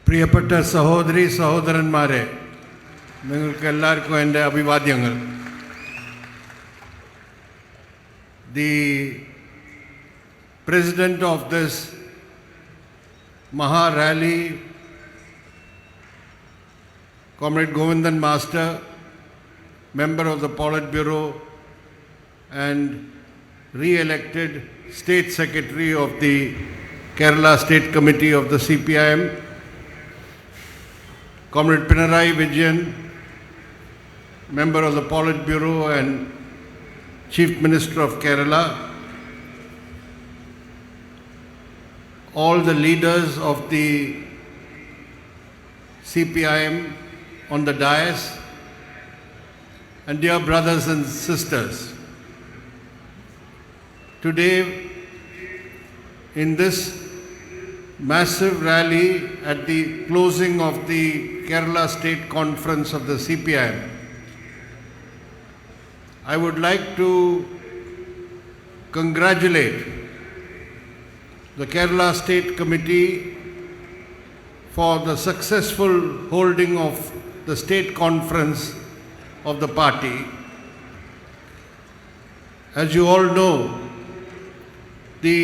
പ്രിയപ്പെട്ട സഹോദരി സഹോദരന്മാരെ, നിങ്ങൾക്ക് എല്ലാവർക്കും എൻ്റെ അഭിവാദ്യങ്ങൾ. The president of this Maha Rally, Comrade Govindan Master, member of the Politburo and re-elected State Secretary of the Kerala State Committee of the CPIM, Comrade Pinarayi Vijayan, member of the Politburo and Chief Minister of Kerala, all the leaders of the CPIM on the dais, and dear brothers and sisters. Today, in this massive rally at the closing of the Kerala State Conference of the CPIM, I would like to congratulate the Kerala State Committee for the successful holding of the State Conference of the party. As you all know, the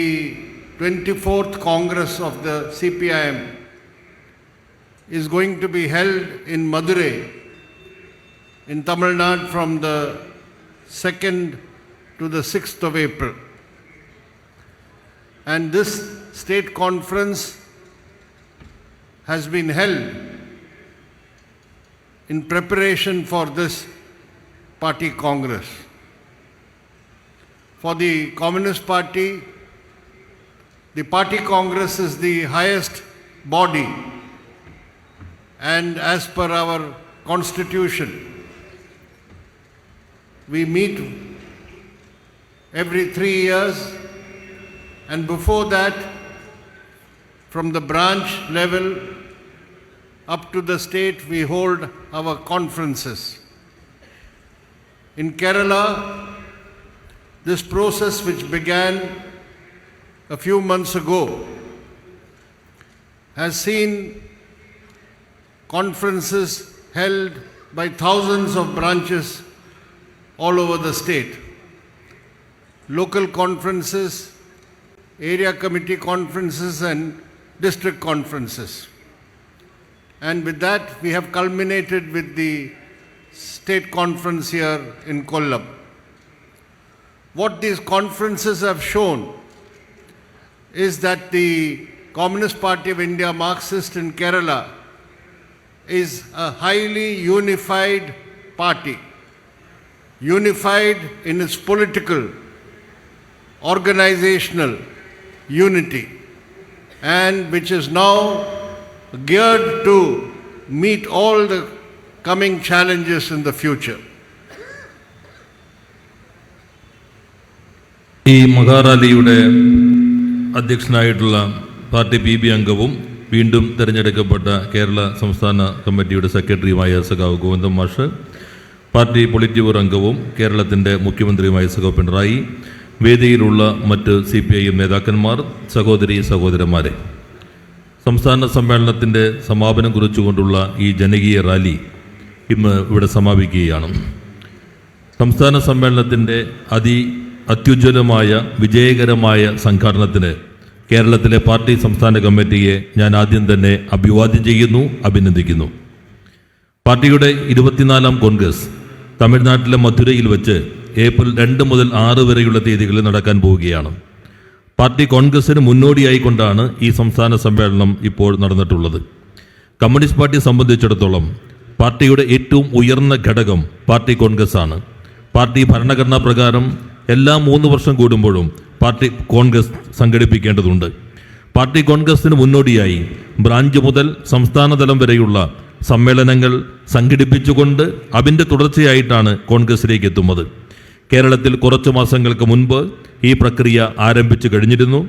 24th Congress of the CPIM is going to be held in Madurai, in Tamil Nadu, from the 2nd to the 6th of April. And this state conference has been held in preparation for this party congress. For the Communist Party, the party congress is the highest body, and as per our constitution, we meet every 3 years, and before that, from the branch level up to the state, we hold our conferences. In Kerala, this process, which began a few months ago, has seen conferences held by thousands of branches all over the state. Local conferences, area committee conferences, and district conferences. And with that, we have culminated with the state conference here in Kollam. What these conferences have shown is that the Communist Party of India, Marxist in Kerala, is a highly unified party, unified in its political, organizational unity, and which is now geared to meet all the coming challenges in the future. ഈ മഹാറാലിയുടെ അധ്യക്ഷനായിട്ടുള്ള party PB അംഗവും വീണ്ടും തിരഞ്ഞെടുക്കപ്പെട്ട കേരള സംസ്ഥാന കമ്മിറ്റിയുടെ സെക്രട്ടറിയുമായ സഖാവ് ഗോവിന്ദൻ മാഷ്, party polit അംഗവും കേരളത്തിൻ്റെ മുഖ്യമന്ത്രിയുമായ സഖാവ് പിണറായി, വേദിയിലുള്ള മറ്റ് CPIM നേതാക്കന്മാർ, സഹോദരി സഹോദരന്മാരെ, സംസ്ഥാന സമ്മേളനത്തിൻ്റെ സമാപനം കുറിച്ചുകൊണ്ടുള്ള ഈ ജനകീയ റാലി ഇന്ന് ഇവിടെ സമാപിക്കുകയാണ്. സംസ്ഥാന സമ്മേളനത്തിൻ്റെ അത്യുജ്വലമായ വിജയകരമായ സംഘാടനത്തിന് കേരളത്തിലെ പാർട്ടി സംസ്ഥാന കമ്മിറ്റിയെ ഞാൻ ആദ്യം തന്നെ അഭിവാദ്യം ചെയ്യുന്നു, അഭിനന്ദിക്കുന്നു. പാർട്ടിയുടെ 24ാം കോൺഗ്രസ് തമിഴ്നാട്ടിലെ മധുരയിൽ വെച്ച് ഏപ്രിൽ 2 മുതൽ 6 വരെയുള്ള തീയതികളിൽ നടക്കാൻ പോവുകയാണ്. പാർട്ടി കോൺഗ്രസിന് മുന്നോടിയായിക്കൊണ്ടാണ് ഈ സംസ്ഥാന സമ്മേളനം ഇപ്പോൾ നടന്നിട്ടുള്ളത്. കമ്മ്യൂണിസ്റ്റ് പാർട്ടിയെ സംബന്ധിച്ചിടത്തോളം പാർട്ടിയുടെ ഏറ്റവും ഉയർന്ന ഘടകം പാർട്ടി കോൺഗ്രസ് ആണ്. പാർട്ടി ഭരണഘടനാ പ്രകാരം എല്ലാ 3 വർഷം കൂടുമ്പോഴും പാർട്ടി കോൺഗ്രസ് സംഘടിപ്പിക്കേണ്ടതുണ്ട്. പാർട്ടി കോൺഗ്രസിന് മുന്നോടിയായി ബ്രാഞ്ച് മുതൽ സംസ്ഥാനതലം വരെയുള്ള സമ്മേളനങ്ങൾ സംഘടിപ്പിച്ചുകൊണ്ട് അതിൻ്റെ തുടർച്ചയായിട്ടാണ് കോൺഗ്രസിലേക്ക് എത്തുന്നത്. കേരളത്തിൽ കുറച്ച് മാസങ്ങൾക്ക് മുൻപ് ഈ പ്രക്രിയ ആരംഭിച്ചു കഴിഞ്ഞിരുന്നു.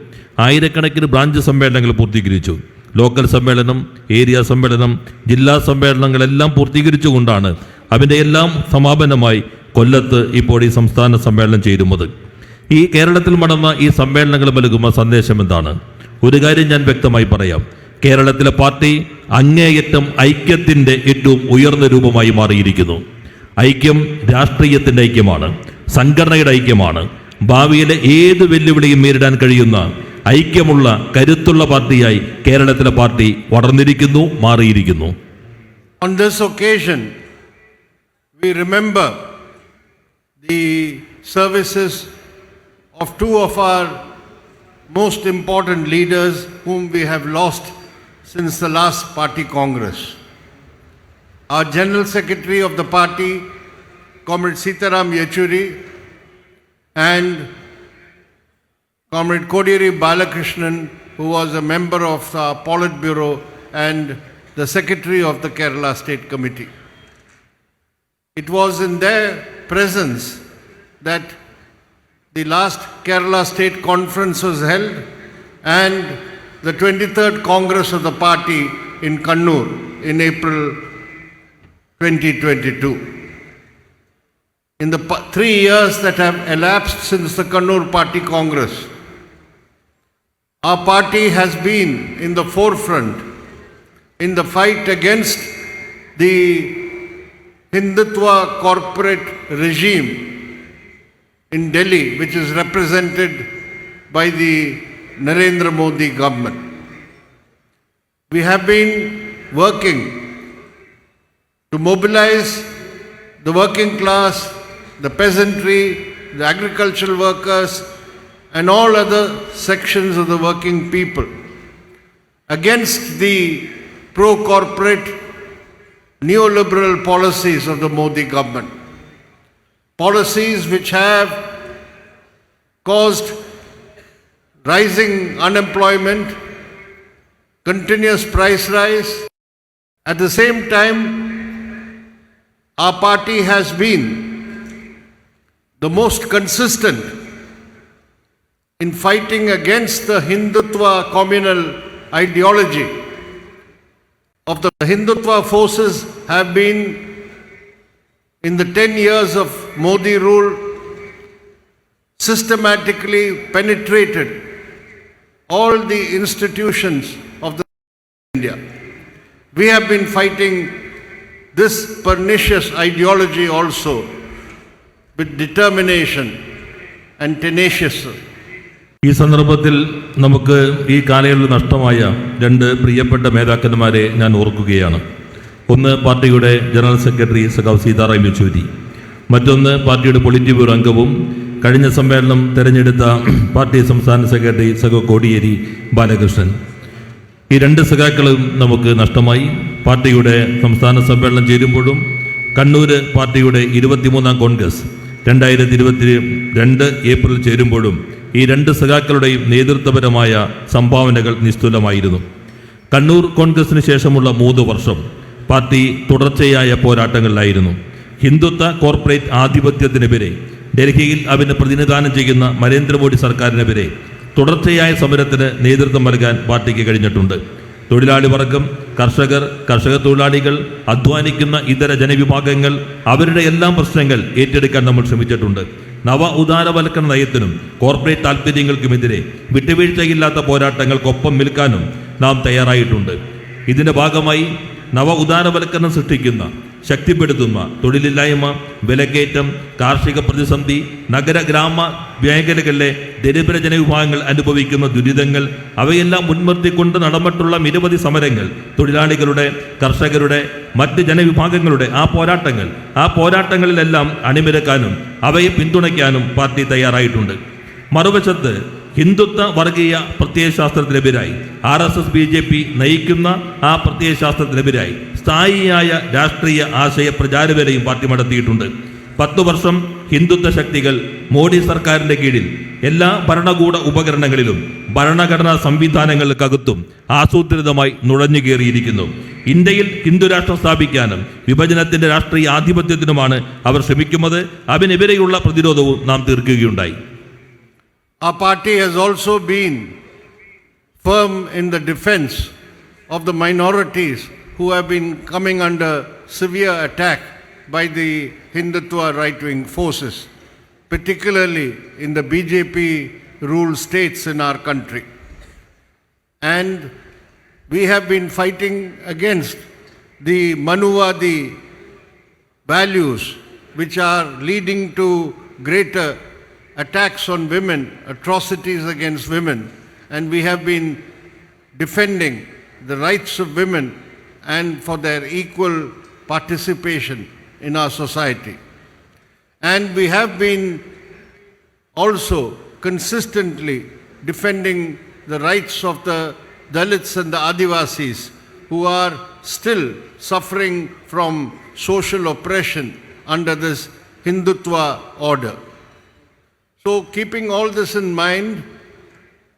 ആയിരക്കണക്കിന് ബ്രാഞ്ച് സമ്മേളനങ്ങൾ പൂർത്തീകരിച്ചു. ലോക്കൽ സമ്മേളനം, ഏരിയ സമ്മേളനം, ജില്ലാ സമ്മേളനങ്ങളെല്ലാം പൂർത്തീകരിച്ചുകൊണ്ടാണ് അതിൻ്റെ എല്ലാം സമാപനമായി കൊല്ലത്ത് ഇപ്പോൾ ഈ സംസ്ഥാന സമ്മേളനം ചേരുന്നത്. ഈ കേരളത്തിൽ നടന്ന ഈ സമ്മേളനങ്ങൾ നൽകുന്ന സന്ദേശം എന്താണ്? ഒരു കാര്യം ഞാൻ വ്യക്തമായി പറയാം. കേരളത്തിലെ പാർട്ടി അങ്ങേയറ്റം ഐക്യത്തിൻ്റെ ഏറ്റവും ഉയർന്ന രൂപമായി മാറിയിരിക്കുന്നു. ഐക്യം രാഷ്ട്രീയത്തിൻ്റെ ഐക്യമാണ്, സംഘടനയുടെ ഐക്യമാണ്. ഭാവിയിലെ ഏത് വെല്ലുവിളിയും നേരിടാൻ കഴിയുന്ന ഐക്യമുള്ള കരുത്തുള്ള പാർട്ടിയായി കേരളത്തിലെ പാർട്ടി വളർന്നിരിക്കുന്നു, മാറിയിരിക്കുന്നു. On this occasion, we remember the services of two of our most important leaders whom we have lost since the last party congress. Our General Secretary of the party, Comrade Sitaram Yechuri, and Comrade Kodiri Balakrishnan, who was a member of the Politburo and the Secretary of the Kerala State Committee. It was in their presence that the last Kerala State Conference was held and the 23rd Congress of the party in Kannur in April 2022. In the 3 years that have elapsed since the Kannur Party Congress, our party has been in the forefront in the fight against the Hindutva corporate regime in Delhi, which is represented by the Narendra Modi government. We have been working to mobilize the working class, the peasantry, the agricultural workers, and all other sections of the working people against the pro-corporate neoliberal policies of the Modi government. Policies which have caused rising unemployment, continuous price rise. At the same time, our party has been the most consistent in fighting against the Hindutva communal ideology of the Hindutva forces have been in the 10 years of Modi rule systematically penetrated all the institutions of the India. We have been fighting this pernicious ideology also with determination and tenaciousness. ഈ സന്ദർഭത്തിൽ നമുക്ക് ഈ കാലയളവിൽ നഷ്ടമായ രണ്ട് പ്രിയപ്പെട്ട നേതാക്കന്മാരെ ഞാൻ ഓർക്കുകയാണ്. ഒന്ന് പാർട്ടിയുടെ ജനറൽ സെക്രട്ടറി സഖാവ് സീതാറാം യെച്ചൂരി, മറ്റൊന്ന് പാർട്ടിയുടെ പൊളിറ്റ് ബ്യൂറോ അംഗവും കഴിഞ്ഞ സമ്മേളനം തെരഞ്ഞെടുത്ത പാർട്ടി സംസ്ഥാന സെക്രട്ടറി സഖാവ് കോടിയേരി ബാലകൃഷ്ണൻ. ഈ രണ്ട് സഖാക്കളും നമുക്ക് നഷ്ടമായി. പാർട്ടിയുടെ സംസ്ഥാന സമ്മേളനം ചേരുമ്പോഴും കണ്ണൂര് പാർട്ടിയുടെ 23-ാം കോൺഗ്രസ് 2022 ഏപ്രിൽ ചേരുമ്പോഴും ഈ രണ്ട് സഖാക്കളുടെയും നേതൃത്വപരമായ സംഭാവനകൾ നിസ്തുലമായിരുന്നു. കണ്ണൂർ കോൺഗ്രസിന് ശേഷമുള്ള 3 വർഷം പാർട്ടി തുടർച്ചയായ പോരാട്ടങ്ങളിലായിരുന്നു. ഹിന്ദുത്വ കോർപ്പറേറ്റ് ആധിപത്യത്തിനെതിരെ ഡൽഹിയിൽ അവന് പ്രതിനിധാനം ചെയ്യുന്ന നരേന്ദ്രമോദി സർക്കാരിനെതിരെ തുടർച്ചയായ സമരത്തിന് നേതൃത്വം നൽകാൻ പാർട്ടിക്ക് കഴിഞ്ഞിട്ടുണ്ട്. തൊഴിലാളി വർഗം, കർഷകർ, കർഷക തൊഴിലാളികൾ, അധ്വാനിക്കുന്ന ഇതര ജനവിഭാഗങ്ങൾ, അവരുടെ എല്ലാം പ്രശ്നങ്ങൾ ഏറ്റെടുക്കാൻ നമ്മൾ ശ്രമിച്ചിട്ടുണ്ട്. നവ ഉദാരവൽക്കരണ നയത്തിനും കോർപ്പറേറ്റ് താൽപ്പര്യങ്ങൾക്കുമെതിരെ വിട്ടുവീഴ്ചയില്ലാത്ത പോരാട്ടങ്ങൾക്കൊപ്പം നിൽക്കാനും നാം തയ്യാറായിട്ടുണ്ട്. ഇതിൻ്റെ ഭാഗമായി നവ ഉദാരവൽക്കരണം സൃഷ്ടിക്കുന്ന, ശക്തിപ്പെടുത്തുന്ന തൊഴിലില്ലായ്മ, വിലക്കയറ്റം, കാർഷിക പ്രതിസന്ധി, നഗര ഗ്രാമ മേഖലകളിലെ ദരിദ്ര ജനവിഭാഗങ്ങൾ അനുഭവിക്കുന്ന ദുരിതങ്ങൾ, അവയെല്ലാം മുൻനിർത്തിക്കൊണ്ട് നടന്നിട്ടുള്ള നിരവധി സമരങ്ങൾ, തൊഴിലാളികളുടെ, കർഷകരുടെ, മറ്റ് ജനവിഭാഗങ്ങളുടെ ആ പോരാട്ടങ്ങളിലെല്ലാം അണിനിരക്കാനും അവയെ പിന്തുണയ്ക്കാനും പാർട്ടി തയ്യാറായിട്ടുണ്ട്. മറുവശത്ത് ഹിന്ദുത്വ വർഗീയ പ്രത്യയശാസ്ത്രത്തിനെതിരായി RSS BJP നയിക്കുന്ന ആ പ്രത്യയശാസ്ത്രത്തിനെതിരായി സ്ഥായിയായ രാഷ്ട്രീയ ആശയ പ്രചാരവേലയും പാർട്ടി നടത്തിയിട്ടുണ്ട്. 10 വർഷം ഹിന്ദുത്വ ശക്തികൾ മോഡി സർക്കാരിൻ്റെ കീഴിൽ എല്ലാ ഭരണകൂട ഉപകരണങ്ങളിലും ഭരണഘടനാ സംവിധാനങ്ങൾക്കകത്തും ആസൂത്രിതമായി നുഴഞ്ഞുകയറിയിരിക്കുന്നു. ഇന്ത്യയിൽ ഹിന്ദുരാഷ്ട്രം സ്ഥാപിക്കാനും വിഭജനത്തിൻ്റെ രാഷ്ട്രീയ ആധിപത്യത്തിനുമാണ് അവർ ശ്രമിക്കുന്നത്. അതിനെതിരെയുള്ള പ്രതിരോധവും നാം തീർക്കുകയുണ്ടായി. Our party has also been firm in the defense of the minorities who have been coming under severe attack by the Hindutva right-wing forces, particularly in the BJP ruled states in our country. And we have been fighting against the Manuvadi values which are leading to greater attacks on women, atrocities against women, and we have been defending the rights of women and for their equal participation in our society. And we have been also consistently defending the rights of the Dalits and the Adivasis who are still suffering from social oppression under this Hindutva order. So keeping all this in mind,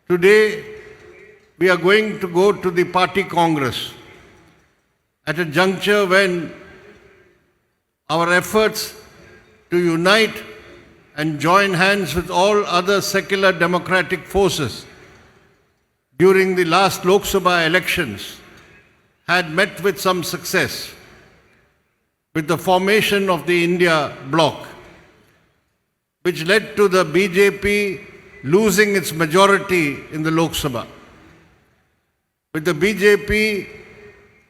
today we are going to go to the party congress at a juncture when our efforts to unite and join hands with all other secular democratic forces during the last Lok Sabha elections had met with some success with the formation of the India bloc, which led to the BJP losing its majority in the Lok Sabha, with the BJP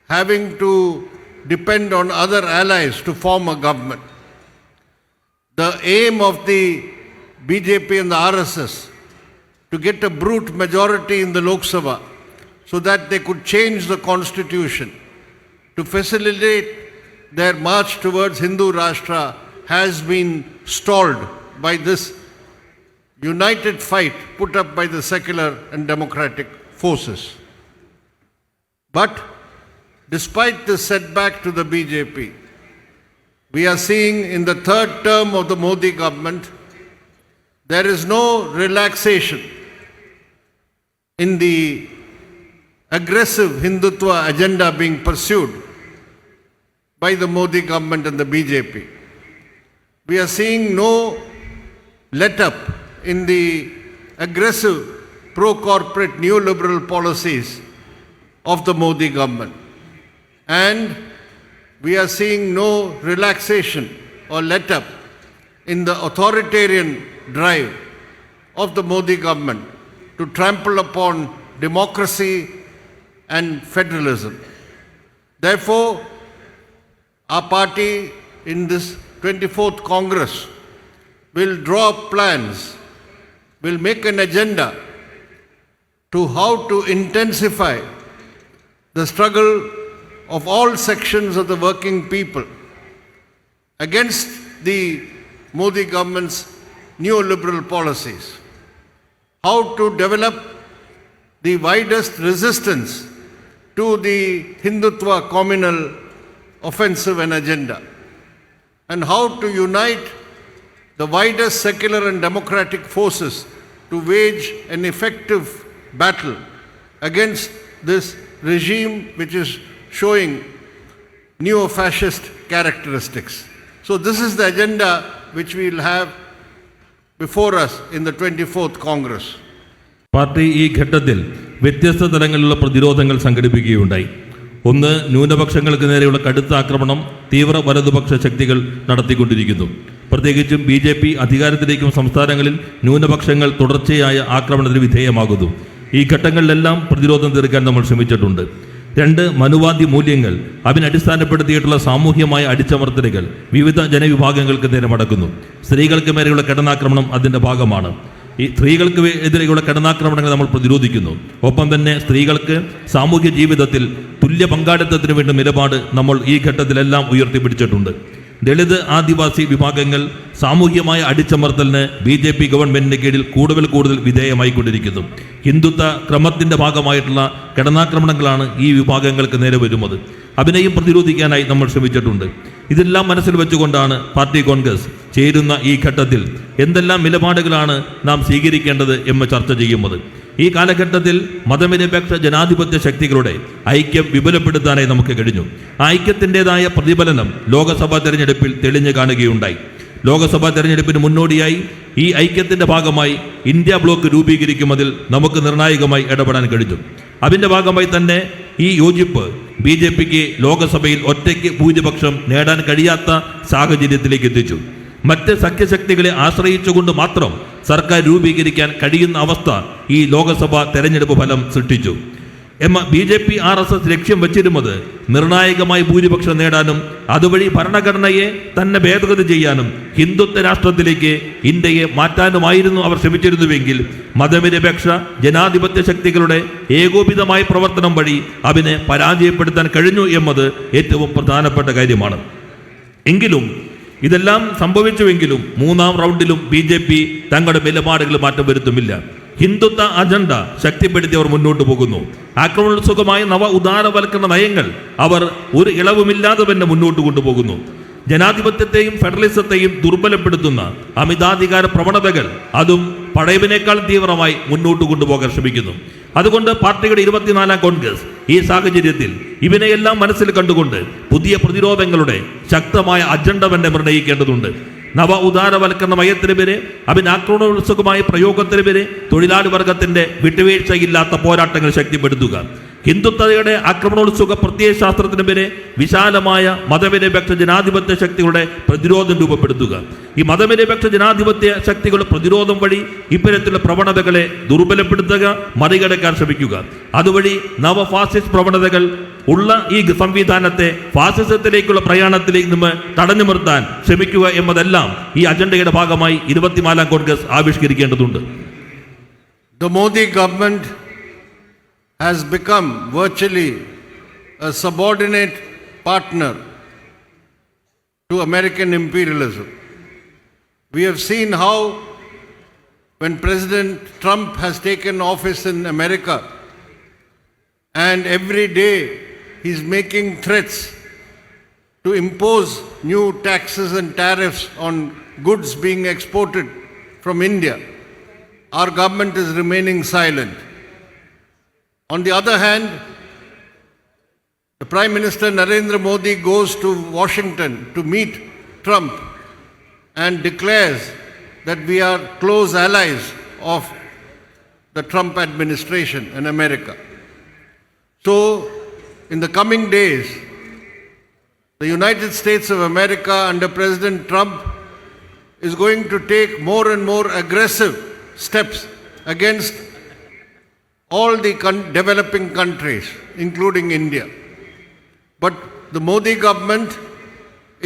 having to depend on other allies to form a government. The aim of the BJP and the RSS to get a brute majority in the Lok Sabha so that they could change the constitution to facilitate their march towards Hindu Rashtra has been stalled by this united fight put up by the secular and democratic forces. But despite this setback to the BJP, we are seeing in the third term of the Modi government, there is no relaxation in the aggressive Hindutva agenda being pursued by the Modi government and the BJP. We are seeing no let-up in the aggressive pro-corporate neoliberal policies of the Modi government. And we are seeing no relaxation or let-up in the authoritarian drive of the Modi government to trample upon democracy and federalism. Therefore, our party in this 24th Congress will draw up plans, will make an agenda to how to intensify the struggle of all sections of the working people against the Modi government's neoliberal policies, how to develop the widest resistance to the Hindutva communal offensive and agenda, and how to unite the widest secular and democratic forces to wage an effective battle against this regime which is showing neo-fascist characteristics. So this is the agenda which we will have before us in the 24th Congress. Party ഈ ഘട്ടത്തിൽ വ്യത്യസ്ത തലങ്ങളിലുള്ള പ്രതിരോധങ്ങൾ സംഘടിപ്പിക്കുകയുണ്ടായി. ഒന്ന്, ന്യൂനപക്ഷങ്ങൾക്ക് നേരെയുള്ള കടുത്ത ആക്രമണം തീവ്ര വലതുപക്ഷ ശക്തികൾ നടത്തിക്കൊണ്ടിരിക്കുന്നു. പ്രത്യേകിച്ചും BJP അധികാരത്തിലേക്കും സംസ്ഥാനങ്ങളിൽ ന്യൂനപക്ഷങ്ങൾ തുടർച്ചയായ ആക്രമണത്തിന് വിധേയമാകുന്നു. ഈ ഘട്ടങ്ങളിലെല്ലാം പ്രതിരോധം തീർക്കാൻ നമ്മൾ ശ്രമിച്ചിട്ടുണ്ട്. രണ്ട്, മനുവാദി മൂല്യങ്ങൾ അതിനടിസ്ഥാനപ്പെടുത്തിയിട്ടുള്ള സാമൂഹ്യമായ അടിച്ചമർത്തലുകൾ വിവിധ ജനവിഭാഗങ്ങൾക്ക് നേരെ നടക്കുന്നു. സ്ത്രീകൾക്ക് മേലെയുള്ള കടന്നാക്രമണം അതിൻ്റെ ഭാഗമാണ്. ഈ സ്ത്രീകൾക്ക് എതിരെയുള്ള കടന്നാക്രമണങ്ങൾ നമ്മൾ പ്രതിരോധിക്കുന്നു. ഒപ്പം തന്നെ സ്ത്രീകൾക്ക് സാമൂഹ്യ ജീവിതത്തിൽ തുല്യ പങ്കാളിത്തത്തിന് വേണ്ട നിലപാട് നമ്മൾ ഈ ഘട്ടത്തിലെല്ലാം ഉയർത്തിപ്പിടിച്ചിട്ടുണ്ട്. ദളിത് ആദിവാസി വിഭാഗങ്ങൾ സാമൂഹ്യമായ അടിച്ചമർത്തലിന് BJP ഗവൺമെന്റിന് കീഴിൽ കൂടുതൽ വിധേയമായിക്കൊണ്ടിരിക്കുന്നു. ഹിന്ദുത്വ ക്രമത്തിന്റെ ഭാഗമായിട്ടുള്ള കടന്നാക്രമണങ്ങളാണ് ഈ വിഭാഗങ്ങൾക്ക് നേരെ വരുന്നത്. അതിനെയും പ്രതിരോധിക്കാനായി നമ്മൾ ശ്രമിച്ചിട്ടുണ്ട്. ഇതെല്ലാം മനസ്സിൽ വെച്ചുകൊണ്ടാണ് പാർട്ടി കോൺഗ്രസ് ചേരുന്ന ഈ ഘട്ടത്തിൽ എന്തെല്ലാം നിലപാടുകളാണ് നാം സ്വീകരിക്കേണ്ടത് എന്ന് ചർച്ച ചെയ്യുന്നത്. ഈ കാലഘട്ടത്തിൽ മതനിരപേക്ഷ ജനാധിപത്യ ശക്തികളുടെ ഐക്യം വിപുലപ്പെടുത്താനായി നമുക്ക് കഴിഞ്ഞു. ആ ഐക്യത്തിൻ്റെതായ പ്രതിഫലനം ലോക്സഭാ തെരഞ്ഞെടുപ്പിൽ തെളിഞ്ഞു കാണുകയുണ്ടായി. ലോക്സഭാ തെരഞ്ഞെടുപ്പിന് മുന്നോടിയായി ഈ ഐക്യത്തിൻ്റെ ഭാഗമായി ഇന്ത്യ ബ്ലോക്ക് രൂപീകരിക്കുന്നതിൽ നമുക്ക് നിർണായകമായി ഇടപെടാൻ കഴിഞ്ഞു. അതിൻ്റെ ഭാഗമായി തന്നെ ഈ യോജിപ്പ് BJPക്ക് ലോക്സഭയിൽ ഒറ്റയ്ക്ക് ഭൂരിപക്ഷം നേടാൻ കഴിയാത്ത സാഹചര്യത്തിലേക്ക് എത്തിച്ചു. മറ്റ് സഖ്യശക്തികളെ ആശ്രയിച്ചുകൊണ്ട് മാത്രം സർക്കാർ രൂപീകരിക്കാൻ കഴിയുന്ന അവസ്ഥ ഈ ലോക്സഭാ തെരഞ്ഞെടുപ്പ് ഫലം സൃഷ്ടിച്ചു. BJP RSS ലക്ഷ്യം വച്ചിരുന്നത് നിർണായകമായി ഭൂരിപക്ഷം നേടാനും അതുവഴി ഭരണഘടനയെ തന്നെ ഭേദഗതി ചെയ്യാനും ഹിന്ദുത്വ രാഷ്ട്രത്തിലേക്ക് ഇന്ത്യയെ മാറ്റാനുമായിരുന്നു അവർ ശ്രമിച്ചിരുന്നുവെങ്കിൽ മതനിരപേക്ഷ ജനാധിപത്യ ശക്തികളുടെ ഏകോപിതമായ പ്രവർത്തനം വഴി അതിനെ പരാജയപ്പെടുത്താൻ കഴിഞ്ഞു എന്നത് ഏറ്റവും പ്രധാനപ്പെട്ട കാര്യമാണ്. എങ്കിലും ഇതെല്ലാം സംഭവിച്ചുവെങ്കിലും മൂന്നാം റൗണ്ടിലും BJP തങ്ങളുടെ നിലപാടുകൾ മാറ്റം വരുത്തുമില്ല. ഹിന്ദുത്വ അജണ്ട ശക്തിപ്പെടുത്തി അവർ മുന്നോട്ട് പോകുന്നു. ആക്രമണോത്സുകമായ നവ ഉദാരവൽക്കരണ നയങ്ങൾ അവർ ഒരു ഇളവുമില്ലാതെ തന്നെ മുന്നോട്ട് കൊണ്ടുപോകുന്നു. ജനാധിപത്യത്തെയും ഫെഡറലിസത്തെയും ദുർബലപ്പെടുത്തുന്ന അമിതാധികാര പ്രവണതകൾ അതും പഴയതിനേക്കാൾ തീവ്രമായി മുന്നോട്ട് കൊണ്ടുപോകാൻ ശ്രമിക്കുന്നു. അതുകൊണ്ട് പാർട്ടിയുടെ 24ാം കോൺഗ്രസ് ഈ സാഹചര്യത്തിൽ ഇവനെയെല്ലാം മനസ്സിൽ കണ്ടുകൊണ്ട് പുതിയ പ്രതിരോധങ്ങളുടെ ശക്തമായ അജണ്ട തന്നെ നിർണ്ണയിക്കേണ്ടതുണ്ട്. നവ ഉദാരവൽക്കരണ നയത്തിനെതിരെ ആക്രമണോത്സുകമായ പ്രയോഗത്തിനെതിരെ തൊഴിലാളി വർഗത്തിന്റെ വിട്ടുവീഴ്ചയില്ലാത്ത പോരാട്ടങ്ങൾ ശക്തിപ്പെടുത്തുക. ഹിന്ദുത്വയുടെ ആക്രമണോത്സുക പ്രത്യയശാസ്ത്രത്തിനെതിരെ വിശാലമായ മതനിരപേക്ഷ ജനാധിപത്യ ശക്തികളുടെ പ്രതിരോധം രൂപപ്പെടുത്തുക. ഈ മതനിരപേക്ഷ ജനാധിപത്യ ശക്തികളുടെ പ്രതിരോധം വഴി ഇത്തരത്തിലുള്ള പ്രവണതകളെ ദുർബലപ്പെടുത്തുക, മറികടക്കാൻ ശ്രമിക്കുക. അതുവഴി നവ ഫാസിസ്റ്റ് പ്രവണതകൾ ഉള്ള ഈ സംവിധാനത്തെ ഫാസിസത്തിലേക്കുള്ള പ്രയാണത്തിലേക്ക് നിന്ന് തടഞ്ഞു നിർത്താൻ ശ്രമിക്കുക എന്നതെല്ലാം ഈ അജണ്ടയുടെ ഭാഗമായി 24ാം Congress ആവിഷ്കരിക്കേണ്ടതുണ്ട്. The Modi government has become virtually a subordinate partner to American imperialism. We have seen how when President Trump has taken office in America and every day he's making threats to impose new taxes and tariffs on goods being exported from India, our government is remaining silent. On the other hand, the Prime Minister Narendra Modi goes to Washington to meet Trump and declares that we are close allies of the Trump administration in America. So, in the coming days, the United States of America under President Trump is going to take more and more aggressive steps against all the developing countries, including India. But the Modi government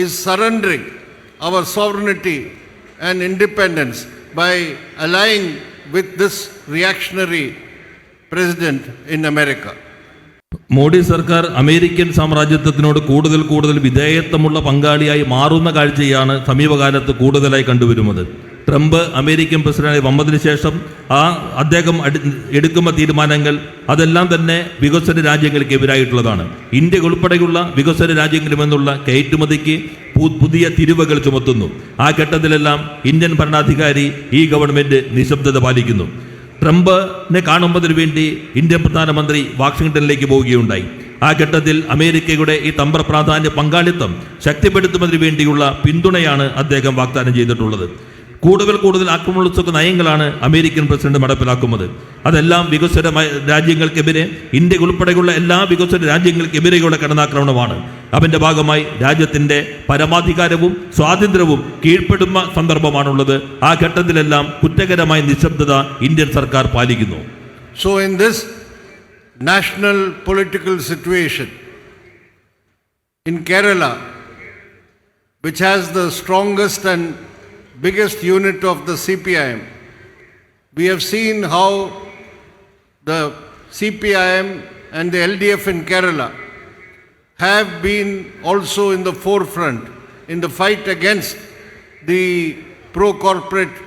is surrendering our sovereignty and independence by allying with this reactionary president in America. Modi സർക്കാർ American സാമ്രാജ്യത്വത്തിനോട് കൂടുതൽ വിധേയത്വമുള്ള പങ്കാളിയായി മാറുന്ന കാഴ്ചയാണ് സമീപകാലത്ത് കൂടുതലായി കണ്ടുവരുന്നത്. Trump American പ്രസിഡന്റായി വന്നതിന് ശേഷം അദ്ദേഹം എടുക്കുന്ന തീരുമാനങ്ങൾ അതെല്ലാം തന്നെ വികസന രാജ്യങ്ങൾക്ക് എതിരായിട്ടുള്ളതാണ്. ഇന്ത്യ ഉൾപ്പെടെയുള്ള വികസന രാജ്യങ്ങളിൽ നിന്നുള്ള കയറ്റുമതിക്ക് പുതിയ തിരിവുകൾ ചുമത്തുന്നു. ആ ഘട്ടത്തിലെല്ലാം ഇന്ത്യൻ ഭരണാധികാരി ഈ ഗവൺമെന്റ് നിശബ്ദത പാലിക്കുന്നു. ട്രംപിനെ കാണുന്നതിന് വേണ്ടി ഇന്ത്യൻ പ്രധാനമന്ത്രി വാഷിംഗ്ടണിലേക്ക് പോവുകയുണ്ടായി. ആ ഘട്ടത്തിൽ അമേരിക്കയുടെ ഈ തന്ത്രപ്രാധാന്യ പങ്കാളിത്തം ശക്തിപ്പെടുത്തുന്നതിന് വേണ്ടിയുള്ള പിന്തുണയാണ് അദ്ദേഹം വാഗ്ദാനം ചെയ്തിട്ടുള്ളത്. കൂടുതൽ ആക്രമണോത്സുക നയങ്ങളാണ് അമേരിക്കൻ പ്രസിഡന്റ് നടപ്പിലാക്കുന്നത്. അതെല്ലാം വികസ്വര രാജ്യങ്ങൾക്കെതിരെ, ഇന്ത്യ ഉൾപ്പെടെയുള്ള എല്ലാ വികസ്വര രാജ്യങ്ങൾക്കെതിരെയുള്ള കടന്നാക്രമണമാണ്. അതിന്റെ ഭാഗമായി രാജ്യത്തിന്റെ പരമാധികാരവും സ്വാതന്ത്ര്യവും കീഴ്പ്പെടുന്ന സന്ദർഭമാണുള്ളത്. ആ ഘട്ടത്തിലെല്ലാം കുറ്റകരമായ നിശബ്ദത ഇന്ത്യൻ സർക്കാർ പാലിക്കുന്നു. So in this national political situation in Kerala, which has the strongest and biggest unit of the CPIM, we have seen how the CPIM and the LDF in Kerala have been also in the forefront in the fight against the pro-corporate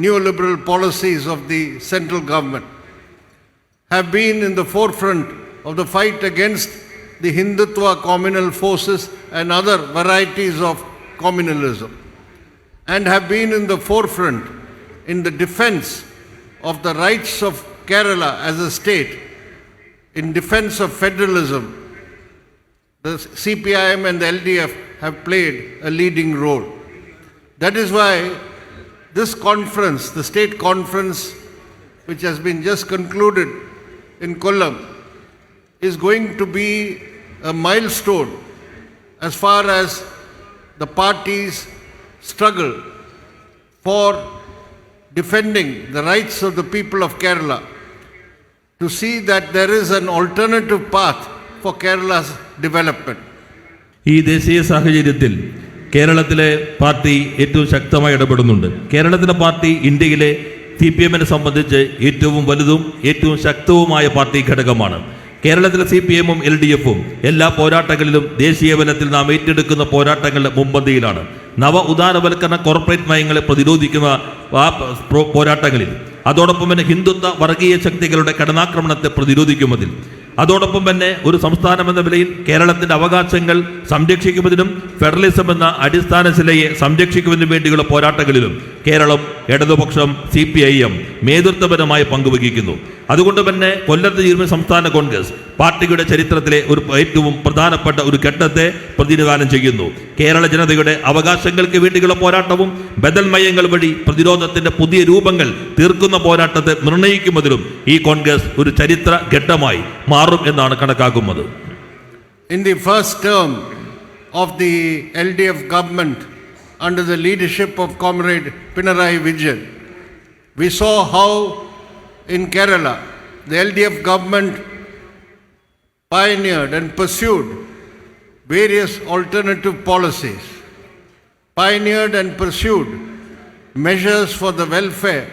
neoliberal policies of the central government, have been in the forefront of the fight against the Hindutva communal forces and other varieties of communalism, and have been in the forefront in the defense of the rights of Kerala as a state, in defense of federalism. The CPIM and the LDF have played a leading role. That is why this conference, the state conference, which has been just concluded in Kollam, is going to be a milestone as far as the parties struggle for defending the rights of the people of Kerala to see that there is an alternative path for Kerala's development. ഈ ദേശീയ സാഹചര്യത്തിൽ കേരളത്തിലെ party ഏറ്റവും ശക്തമായി ഇടപെടുന്നുണ്ട്. കേരളത്തിലെ party ഇന്ത്യയിലെ CPM-നെ സംബന്ധിച്ച് ഏറ്റവും വലുതും ഏറ്റവും ശക്തവുമായ പാർട്ടി ഘടകമാണ്. കേരളത്തിലെ CPM-ഉം LDF-ഉം എല്ലാ പോരാട്ടങ്ങളിലും ദേശീയ തലത്തിൽ നാം ഏറ്റെടുക്കുന്ന പോരാട്ടങ്ങളുടെ മുൻപന്തിയിലാണ്. നവ ഉദാരവൽക്കരണ കോർപ്പറേറ്റ് നയങ്ങളെ പ്രതിരോധിക്കുന്ന പോരാട്ടങ്ങളിൽ, അതോടൊപ്പം തന്നെ ഹിന്ദുത്വ വർഗീയ ശക്തികളുടെ കടന്നാക്രമണത്തെ പ്രതിരോധിക്കുന്നതിൽ, അതോടൊപ്പം തന്നെ ഒരു സംസ്ഥാനം എന്ന നിലയിൽ കേരളത്തിൻ്റെ അവകാശങ്ങൾ സംരക്ഷിക്കുന്നതിനും ഫെഡറലിസം എന്ന അടിസ്ഥാന ശിലയെ സംരക്ഷിക്കുന്നതിനും വേണ്ടിയുള്ള പോരാട്ടങ്ങളിലും കേരളം ഇടതുപക്ഷം CPIM നേതൃത്വപരമായ പങ്കുവഹിക്കുന്നു. അതുകൊണ്ട് തന്നെ കൊല്ലത്ത് ചേരുന്ന സംസ്ഥാന കോൺഗ്രസ് പാർട്ടിയുടെ ചരിത്രത്തിലെ ഒരു ഏറ്റവും പ്രധാനപ്പെട്ട ഒരു ഘട്ടത്തെ പ്രതിനിധാനം ചെയ്യുന്നു. കേരള ജനതയുടെ അവകാശങ്ങൾക്ക് വേണ്ടിയുള്ള പോരാട്ടവും ബദൽ നയങ്ങൾ വഴി പ്രതിരോധത്തിന്റെ പുതിയ രൂപങ്ങൾ തീർക്കുന്ന പോരാട്ടത്തെ നിർണ്ണയിക്കുന്നതിലും ഈ കോൺഗ്രസ് ഒരു ചരിത്ര ഘട്ടമായി മാറും എന്നാണ് കണക്കാക്കുന്നത്. In the first term of the LDF government under the leadership of Comrade Pinarayi Vijayan, we saw how in Kerala the LDF government pioneered and pursued various alternative policies, pioneered and pursued measures for the welfare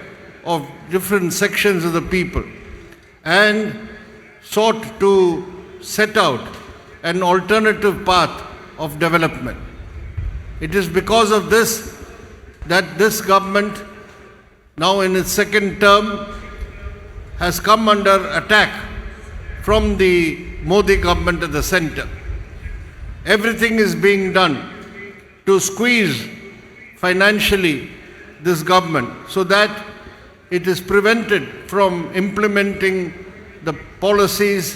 of different sections of the people, and sought to set out an alternative path of development. It is because of this that this government, now in its second term, has come under attack from the Modi government at the center. Everything is being done to squeeze financially this government so that it is prevented from implementing the policies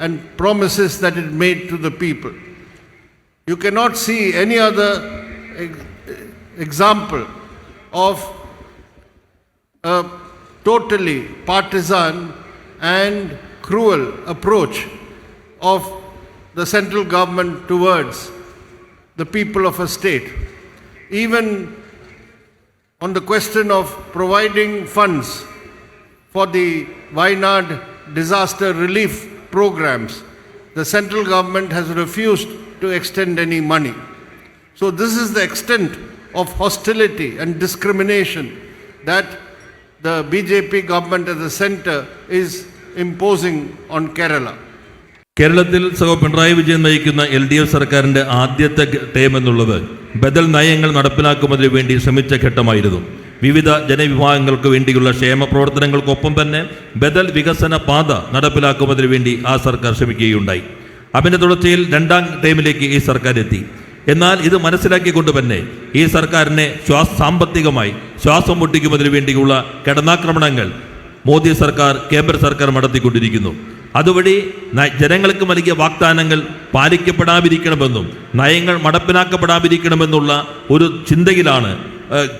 and promises that it made to the people. You cannot see any other example of a totally partisan and cruel approach of the central government towards the people of a state. Even on the question of providing funds for the Wayanad disaster relief programs, the central government has refused to extend any money. So this is the extent of hostility and discrimination that the BJP government at the center is imposing on Kerala. കേരളത്തിൽ പിണറായി വിജയൻ നയിക്കുന്ന LDF സർക്കാരിൻ്റെ ആദ്യത്തെ term എന്നുള്ളത് ബദൽ നയങ്ങൾ നടപ്പിലാക്കുന്നതിന് വേണ്ടി ശ്രമിച്ച ഘട്ടമായിരുന്നു. വിവിധ ജനവിഭാഗങ്ങൾക്ക് വേണ്ടിയുള്ള ക്ഷേമ പ്രവർത്തനങ്ങൾക്കൊപ്പം തന്നെ ബദൽ വികസന പാത നടപ്പിലാക്കുന്നതിന് വേണ്ടി ആ സർക്കാർ ശ്രമിക്കുകയുണ്ടായി. അതിൻ്റെ തുടർച്ചയിൽ രണ്ടാം ടൈമിലേക്ക് ഈ സർക്കാർ എത്തി. എന്നാൽ ഇത് മനസ്സിലാക്കിക്കൊണ്ട് തന്നെ ഈ സർക്കാരിനെ സാമ്പത്തികമായി ശ്വാസം മുട്ടിക്കുന്നതിന് വേണ്ടിയുള്ള കടന്നാക്രമണങ്ങൾ മോദി സർക്കാർ, കേന്ദ്ര സർക്കാർ നടത്തിക്കൊണ്ടിരിക്കുന്നു. അതുവഴി ജനങ്ങൾക്ക് നൽകിയ വാഗ്ദാനങ്ങൾ പാലിക്കപ്പെടാതിരിക്കണമെന്നും നയങ്ങൾ നടപ്പിലാക്കപ്പെടാതിരിക്കണമെന്നുള്ള ഒരു ചിന്തയിലാണ്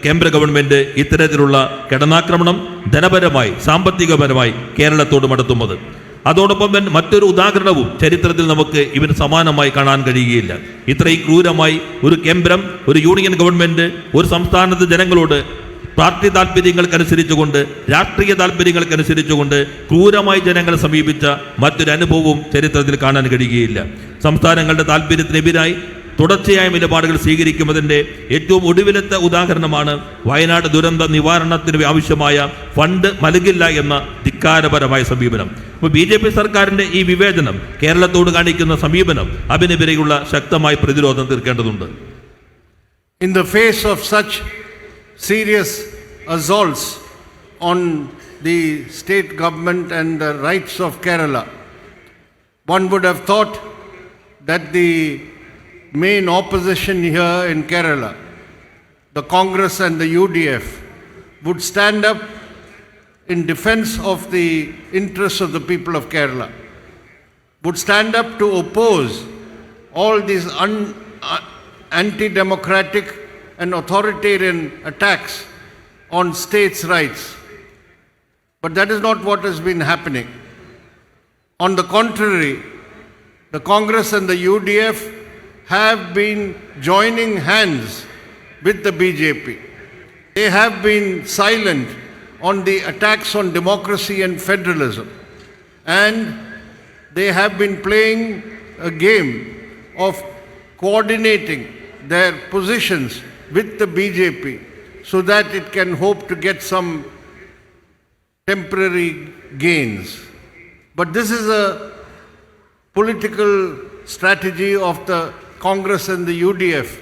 കേന്ദ്ര ഗവൺമെൻറ് ഇത്തരത്തിലുള്ള കടന്നാക്രമണം ധനപരമായി സാമ്പത്തികപരമായി കേരളത്തോട് നടത്തുന്നത്. അതോടൊപ്പം തന്നെ മറ്റൊരു ഉദാഹരണവും ചരിത്രത്തിൽ നമുക്ക് ഇതിന് സമാനമായി കാണാൻ കഴിയുകയില്ല. ഇത്രയും ക്രൂരമായി ഒരു കേന്ദ്രം, ഒരു യൂണിയൻ ഗവൺമെൻറ് ഒരു സംസ്ഥാനത്ത് ജനങ്ങളോട് പാർട്ടി താല്പര്യങ്ങൾക്കനുസരിച്ചുകൊണ്ട്, രാഷ്ട്രീയ താല്പര്യങ്ങൾക്കനുസരിച്ചുകൊണ്ട് ക്രൂരമായി ജനങ്ങളെ സമീപിച്ച മറ്റൊരു അനുഭവവും ചരിത്രത്തിൽ കാണാൻ കഴിയുകയില്ല. സംസ്ഥാനങ്ങളുടെ താല്പര്യത്തിനെതിരായി തുടർച്ചയായ നിലപാടുകൾ സ്വീകരിക്കുന്നതിൻ്റെ ഏറ്റവും ഒടുവിലത്തെ ഉദാഹരണമാണ് വയനാട് ദുരന്ത നിവാരണത്തിന് ആവശ്യമായ ഫണ്ട് നൽകില്ല എന്ന ധിക്കാരപരമായ സമീപനം. അപ്പോൾ BJP സർക്കാരിൻ്റെ ഈ വിവേചനം, കേരളത്തോട് കാണിക്കുന്ന സമീപനം, അതിനെതിരെയുള്ള ശക്തമായ പ്രതിരോധം തീർക്കേണ്ടതുണ്ട്. In the face of such serious assaults on the state government and the rights of Kerala, one would have thought that the main opposition here in Kerala, the Congress and the UDF, would stand up in defense of the interests of the people of Kerala, would stand up to oppose all these anti-democratic and authoritarian attacks on states' rights. But that is not what has been happening. On the contrary, the Congress and the UDF have been joining hands with the BJP. They have been silent on the attacks on democracy and federalism. and they have been playing a game of coordinating their positions with the BJP so that it can hope to get some temporary gains. But this is a political strategy of the Congress and the UDF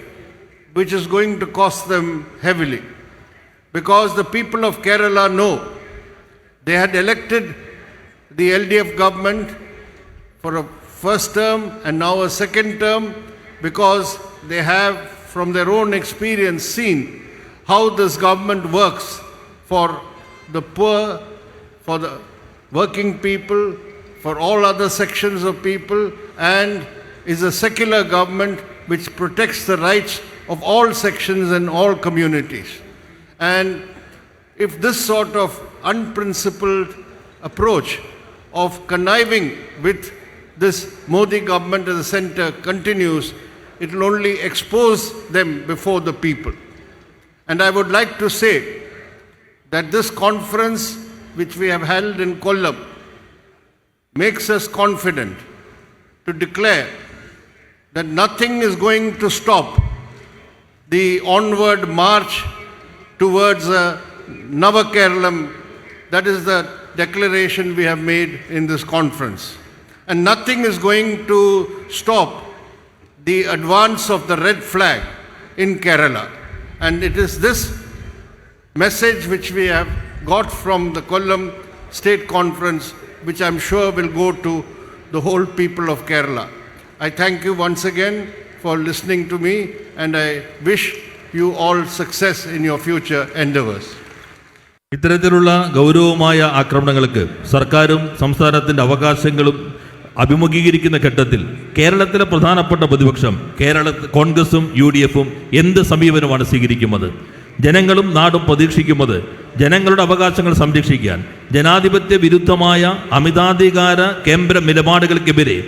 which is going to cost them heavily, because the people of Kerala know they had elected the LDF government for a first term and now a second term because they have from their own experience seen how this government works for the poor, for the working people, for all other sections of people, and is a secular government which protects the rights of all sections and all communities. And if this sort of unprincipled approach of conniving with this Modi government at the center continues, it will only expose them before the people. And I would like to say that this conference which we have held in Kollam makes us confident to declare that nothing is going to stop the onward march towards a Nava Keralam. That is the declaration we have made in this conference. And nothing is going to stop the advance of the red flag in Kerala. And it is this message which we have got from the Kollam State Conference, which I'm sure will go to the whole people of Kerala. I thank you once again for listening to me, and I wish you all success in your future endeavors. ഇത്തരത്തിലുള്ള ഗൗരവമായ ആക്രമണങ്ങൾക്ക് സർക്കാരും സംസ്ഥാനത്തിന്റെ അവകാശങ്ങളും അഭിമുഖീകരിക്കുന്ന ഘട്ടത്തിൽ കേരളത്തിലെ പ്രധാനപ്പെട്ട പ്രതിപക്ഷം കോൺഗ്രസും UDFും എന്ത് സമീപനമാണ് സ്വീകരിക്കുന്നത്? ജനങ്ങളും നാടും പ്രതീക്ഷിക്കുന്നത് ജനങ്ങളുടെ അവകാശങ്ങൾ സംരക്ഷിക്കാൻ ജനാധിപത്യ വിരുദ്ധമായ അമിതാധികാര കേന്ദ്ര നിലപാടുകൾക്കെതിരെ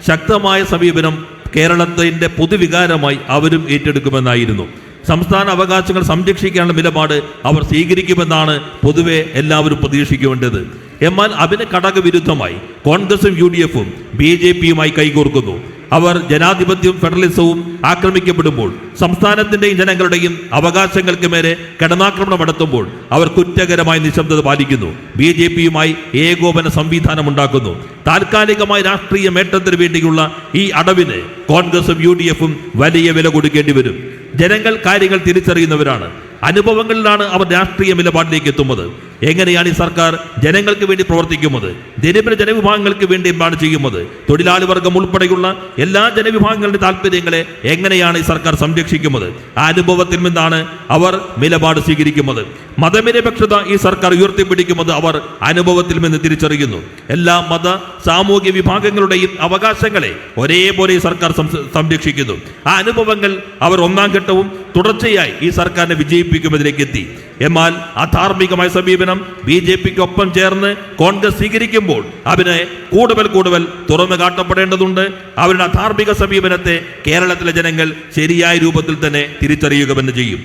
ശക്തമായ സമീപനം കേരളത്തിന്റെ പൊതുവികാരമായി അവരും ഏറ്റെടുക്കുമെന്നായിരുന്നു. സംസ്ഥാന അവകാശങ്ങൾ സംരക്ഷിക്കാനുള്ള നിലപാട് അവർ സ്വീകരിക്കുമെന്നാണ് പൊതുവെ എല്ലാവരും പ്രതീക്ഷിക്കേണ്ടത്. എന്നാൽ അതിന് ഘടകവിരുദ്ധമായി കോൺഗ്രസും UDFും BJPയുമായി കൈകോർക്കുന്നു. അവർ ജനാധിപത്യവും ഫെഡറലിസവും ആക്രമിക്കപ്പെടുമ്പോൾ സംസ്ഥാനത്തിൻ്റെയും ജനങ്ങളുടെയും അവകാശങ്ങൾക്ക് മേലെ കടന്നാക്രമണം നടത്തുമ്പോൾ അവർ കുറ്റകരമായ നിശബ്ദത പാലിക്കുന്നു. BJPയുമായി ഏകോപന സംവിധാനം ഉണ്ടാക്കുന്നു. താൽക്കാലികമായ രാഷ്ട്രീയ നേട്ടത്തിന് വേണ്ടിയുള്ള ഈ അടവിന് കോൺഗ്രസും UDFും വലിയ വില കൊടുക്കേണ്ടി വരും. ജനങ്ങൾ കാര്യങ്ങൾ തിരിച്ചറിയുന്നവരാണ്. അനുഭവങ്ങളിലാണ് അവർ രാഷ്ട്രീയ നിലപാടിലേക്ക് എത്തുന്നത്. എങ്ങനെയാണ് ഈ സർക്കാർ ജനങ്ങൾക്ക് വേണ്ടി പ്രവർത്തിക്കുന്നത്? ദരിദ്ര ജനവിഭാഗങ്ങൾക്ക് വേണ്ടി എന്താണ് ചെയ്യുന്നത്? തൊഴിലാളി വർഗം ഉൾപ്പെടെയുള്ള എല്ലാ ജനവിഭാഗങ്ങളുടെ താല്പര്യങ്ങളെ എങ്ങനെയാണ് ഈ സർക്കാർ സംരക്ഷിക്കുന്നത്? ആ അനുഭവത്തിൽ നിന്നാണ് അവർ നിലപാട് സ്വീകരിക്കുന്നത്. മതനിരപേക്ഷത ഈ സർക്കാർ ഉയർത്തിപ്പിടിക്കുന്നത് അവർ അനുഭവത്തിൽ നിന്ന് തിരിച്ചറിയുന്നു. എല്ലാ മത സാമൂഹ്യ വിഭാഗങ്ങളുടെയും അവകാശങ്ങളെ ഒരേപോലെ ഈ സർക്കാർ സംരക്ഷിക്കുന്നു. ആ അനുഭവങ്ങൾ അവർ ഒന്നാം ഘട്ടവും തുടർച്ചയായി ഈ സർക്കാരിനെ വിജയിപ്പിക്കുമെന്നതിലേക്ക് എത്തി. എന്നാൽ അധാർമികമായ സമീപനം BJPക്കൊപ്പം ചേർന്ന് കോൺഗ്രസ് സ്വീകരിക്കുമ്പോൾ അതിനെ കൂടുതൽ തുറന്നു കാട്ടപ്പെടേണ്ടതുണ്ട്. അവരുടെ അധാർമിക സമീപനത്തെ കേരളത്തിലെ ജനങ്ങൾ ശരിയായ രൂപത്തിൽ തന്നെ തിരിച്ചറിയുക തന്നെ ചെയ്യും.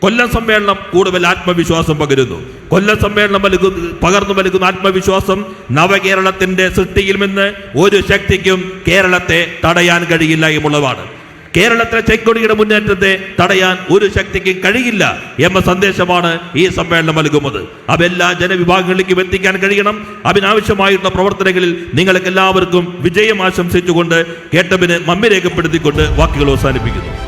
കൊല്ലം സമ്മേളനം കൂടുതൽ ആത്മവിശ്വാസം പകരുന്നു. കൊല്ലം സമ്മേളനം പകർന്നു നൽകുന്ന ആത്മവിശ്വാസം നവകേരളത്തിന്റെ സൃഷ്ടിയിൽ നിന്ന് ഒരു ശക്തിക്കും കേരളത്തെ തടയാൻ കഴിയില്ല എന്നുള്ളതാണ്. കേരളത്തിലെ ചെക്കൊടിയുടെ മുന്നേറ്റത്തെ തടയാൻ ഒരു ശക്തിക്കും കഴിയില്ല എന്ന സന്ദേശമാണ് ഈ സമ്മേളനം നൽകുന്നത്. അതെല്ലാ ജനവിഭാഗങ്ങളിലേക്കും എത്തിക്കാൻ കഴിയണം. അതിനാവശ്യമായിട്ടുള്ള പ്രവർത്തനങ്ങളിൽ നിങ്ങൾക്ക് എല്ലാവർക്കും വിജയം ആശംസിച്ചുകൊണ്ട് കേട്ടതിന് നന്ദി രേഖപ്പെടുത്തിക്കൊണ്ട് വാക്കുകൾ അവസാനിപ്പിക്കുന്നു.